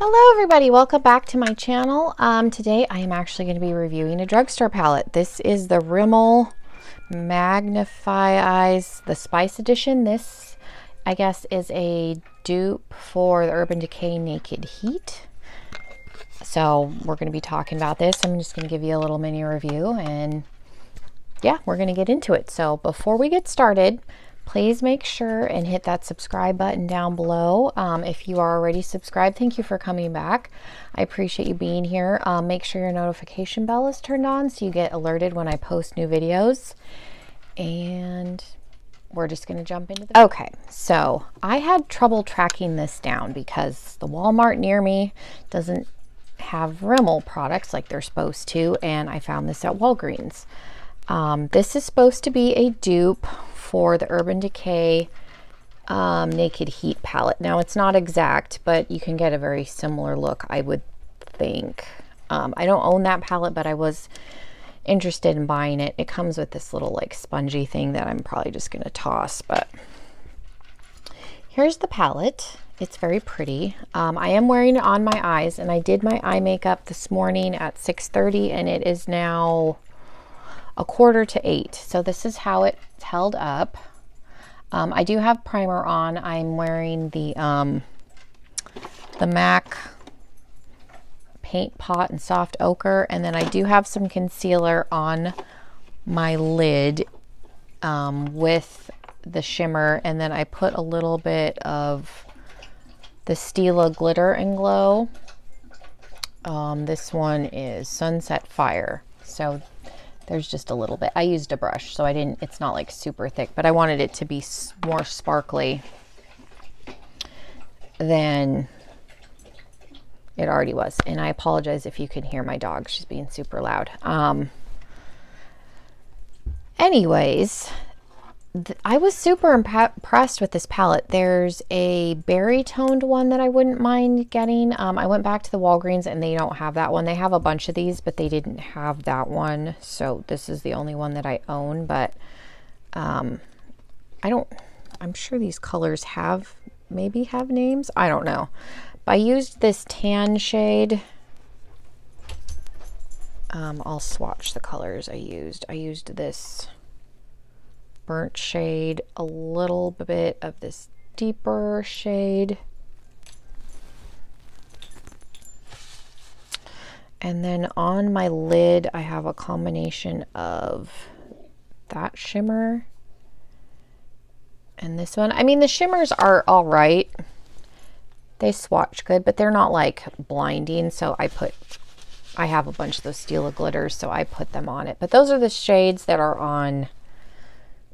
Hello everybody, welcome back to my channel. Today I am actually going to be reviewing a drugstore palette. This is the Rimmel Magnifies the Spice edition. This, I guess, is a dupe for the Urban Decay Naked Heat. So we're going to be talking about this. I'm just going to give you a little mini review and yeah, we're going to get into it. So before we get started, please make sure and hit that subscribe button down below. If you are already subscribed, thank you for coming back. I appreciate you being here. Make sure your notification bell is turned on so you get alerted when I post new videos. And we're just going to jump into the... Okay, so I had trouble tracking this down because the Walmart near me doesn't have Rimmel products like they're supposed to, and I found this at Walgreens. This is supposed to be a dupe for the Urban Decay Naked Heat palette. Now it's not exact, but you can get a very similar look, I would think. I don't own that palette, but I was interested in buying it. It comes with this little like spongy thing that I'm probably just going to toss, but here's the palette. It's very pretty. I am wearing it on my eyes, and I did my eye makeup this morning at 6:30, and it is now 7:45. So this is how it's held up. I do have primer on. I'm wearing the MAC Paint Pot and Soft Ochre, and then I do have some concealer on my lid with the shimmer, and then I put a little bit of the Stila Glitter and Glow. This one is Sunset Fire. So there's just a little bit. I used a brush, so it's not like super thick, but I wanted it to be more sparkly than it already was. And I apologize if you can hear my dog. She's being super loud. Anyways, I was super impressed with this palette. There's a berry toned one that I wouldn't mind getting. I went back to the Walgreens and they don't have that one. They have a bunch of these, but they didn't have that one. So this is the only one that I own, but I'm sure these colors maybe have names. I don't know. But I used this tan shade. I'll swatch the colors I used. I used this burnt shade, a little bit of this deeper shade, and then on my lid I have a combination of that shimmer and this one. I mean, the shimmers are all right, they swatch good, but they're not like blinding, so I have a bunch of those Stila glitters, so I put them on it. But those are the shades that are on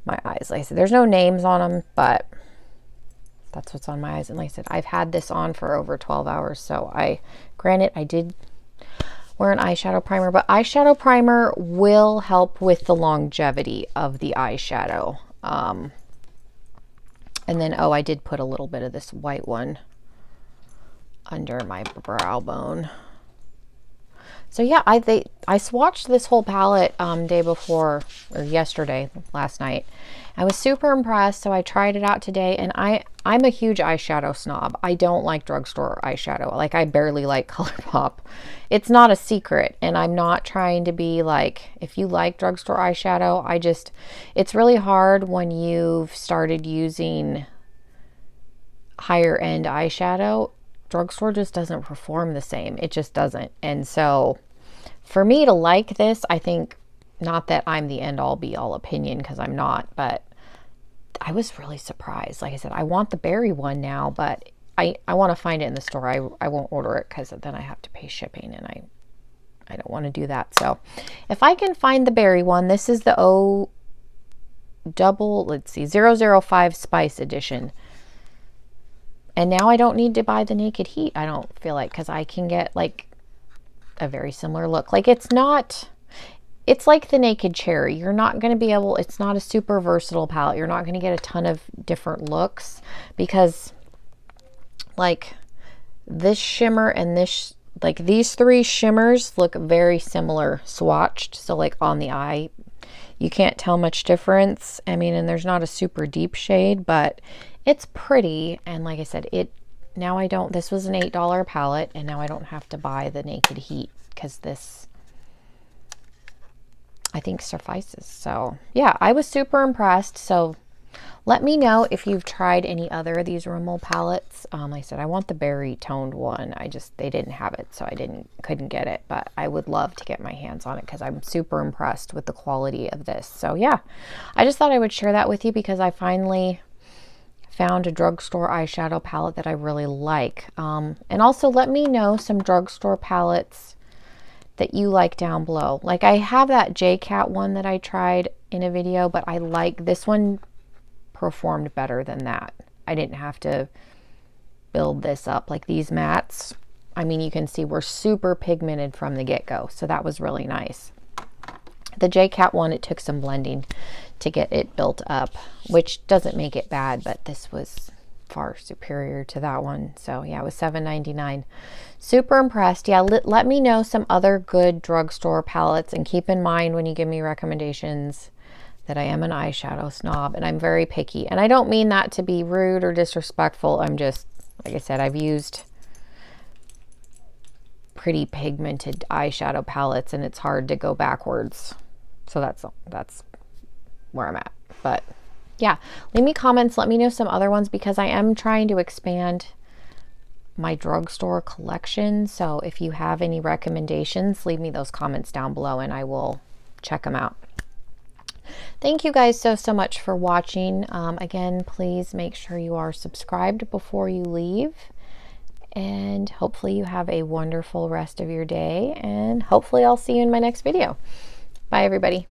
my eyes. Like I said, there's no names on them, but that's what's on my eyes. And like I said, I've had this on for over 12 hours. So granted, I did wear an eyeshadow primer, but eyeshadow primer will help with the longevity of the eyeshadow. And then, I did put a little bit of this white one under my brow bone. So yeah, I swatched this whole palette day before, or yesterday, last night. I was super impressed, so I tried it out today, and I'm a huge eyeshadow snob. I don't like drugstore eyeshadow. Like, I barely like ColourPop. It's not a secret, and I'm not trying to be like, if you like drugstore eyeshadow, it's really hard when you've started using higher end eyeshadow. Drugstore just doesn't perform the same. It just doesn't. And so for me to like this, I think, not that I'm the end all be all opinion, because I'm not, but I was really surprised. Like I said, I want the berry one now, but I want to find it in the store. I won't order it because then I have to pay shipping, and I don't want to do that. So if I can find the berry one, this is the 005 Spice edition. And now I don't need to buy the Naked Heat, I don't feel like, because I can get like a very similar look. Like, it's like the Naked Cherry. You're not going to be able, it's not a super versatile palette. You're not going to get a ton of different looks, because like this shimmer and this, like these three shimmers look very similar swatched. So like on the eye, you can't tell much difference. I mean, and there's not a super deep shade, but it's pretty. And like I said, now I don't, this was an $8 palette, and now I don't have to buy the Naked Heat because this, I think, suffices. So yeah, I was super impressed. So let me know if you've tried any other of these Rimmel palettes. I said I want the berry toned one. They didn't have it, so I couldn't get it, but I would love to get my hands on it because I'm super impressed with the quality of this. So yeah, I just thought I would share that with you because I finally found a drugstore eyeshadow palette that I really like. And also let me know some drugstore palettes that you like down below. Like I have that JCat one that I tried in a video, but I like this one, performed better than that. I didn't have to build this up. Like these mattes, I mean, you can see we're super pigmented from the get-go, so that was really nice. The JCat one, it took some blending to get it built up, which doesn't make it bad, but this was far superior to that one. So yeah, it was $7.99. Super impressed. Yeah, let me know some other good drugstore palettes, and keep in mind when you give me recommendations that I am an eyeshadow snob and I'm very picky. And I don't mean that to be rude or disrespectful. I'm just, like I said, I've used pretty pigmented eyeshadow palettes and it's hard to go backwards. So that's where I'm at. But yeah, leave me comments. Let me know some other ones because I am trying to expand my drugstore collection. So if you have any recommendations, leave me those comments down below and I will check them out. Thank you guys so much for watching. Again, please make sure you are subscribed before you leave, and hopefully you have a wonderful rest of your day, and hopefully I'll see you in my next video. Bye everybody.